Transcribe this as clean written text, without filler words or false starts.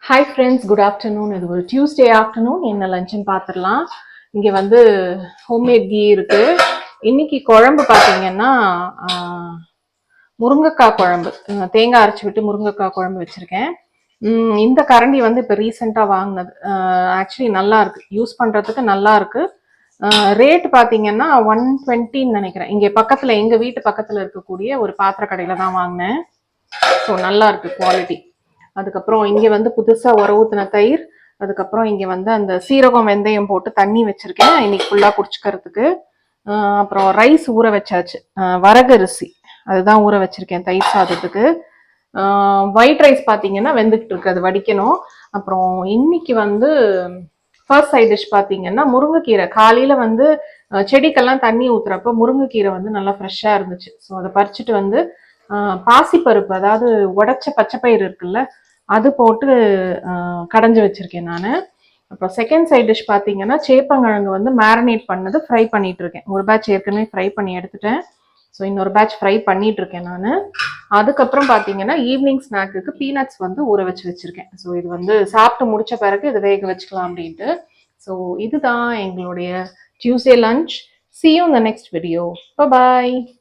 Hi friends, good afternoon. இது ஒரு Tuesday afternoon. என்ன லஞ்சுன்னு பார்த்துடலாம். இங்கே வந்து ஹோம்மேட் கீ இருக்கு. இன்னைக்கு குழம்பு பார்த்தீங்கன்னா முருங்கைக்காய் குழம்பு. தேங்காய் அரைச்சி விட்டு முருங்கைக்காய் குழம்பு வச்சுருக்கேன். இந்த கரண்டி வந்து இப்போ ரீசெண்டாக வாங்கினது. ஆக்சுவலி நல்லா இருக்கு, யூஸ் பண்ணுறதுக்கு நல்லா இருக்கு. ரேட் பார்த்தீங்கன்னா 120 நினைக்கிறேன். இங்கே பக்கத்தில், எங்கள் வீட்டு பக்கத்தில் இருக்கக்கூடிய ஒரு பாத்திர கடையில் தான் வாங்கினேன். ஸோ நல்லா இருக்கு குவாலிட்டி. அதுக்கப்புறம் இங்கே வந்து புதுசாக உர ஊற்றின தயிர். அதுக்கப்புறம் இங்கே வந்து அந்த சீரகம் வெந்தயம் போட்டு தண்ணி வச்சுருக்கேன் இன்னைக்கு ஃபுல்லாக குடிச்சுக்கிறதுக்கு. அப்புறம் ரைஸ் ஊற வச்சாச்சு, வரகரிசி அதுதான் ஊற வச்சுருக்கேன் தயிர் சாதத்துக்கு. ஒயிட் ரைஸ் பார்த்தீங்கன்னா வெந்துக்கிட்டு இருக்கு, அது வடிக்கணும். அப்புறம் இன்னைக்கு வந்து ஃபர்ஸ்ட் சைட் டிஷ் பார்த்தீங்கன்னா முருங்கைக்கீரை. காலையில் வந்து செடிக்கெல்லாம் தண்ணி ஊற்றுறப்ப முருங்கைக்கீரை வந்து நல்லா ஃப்ரெஷ்ஷாக இருந்துச்சு. ஸோ அதை பறிச்சுட்டு வந்து பாசிப்பருப்பு, அதாவது உடச்ச பச்சைப்பயிறு இருக்குல்ல, அது போட்டு கடைஞ்சி வச்சிருக்கேன் நான். அப்புறம் செகண்ட் சைட் டிஷ் பார்த்தீங்கன்னா சேப்பங்கிழங்கு வந்து மேரினேட் பண்ணது ஃப்ரை பண்ணிட்டு இருக்கேன். ஒரு பேட்ச் ஏற்கனவே ஃப்ரை பண்ணி எடுத்துட்டேன். ஸோ இன்னொரு பேட்ச் ஃப்ரை பண்ணிட்டு இருக்கேன் நான். அதுக்கப்புறம் பார்த்தீங்கன்னா ஈவினிங் ஸ்நாக்குக்கு பீனட்ஸ் வந்து ஊற வச்சிருக்கேன். ஸோ இது வந்து சாப்பிட்டு முடிச்ச பிறகு இதை வேக வச்சுக்கலாம் அப்படின்ட்டு. ஸோ இதுதான் எங்களுடைய Tuesday lunch. See you in the next video. Bye bye.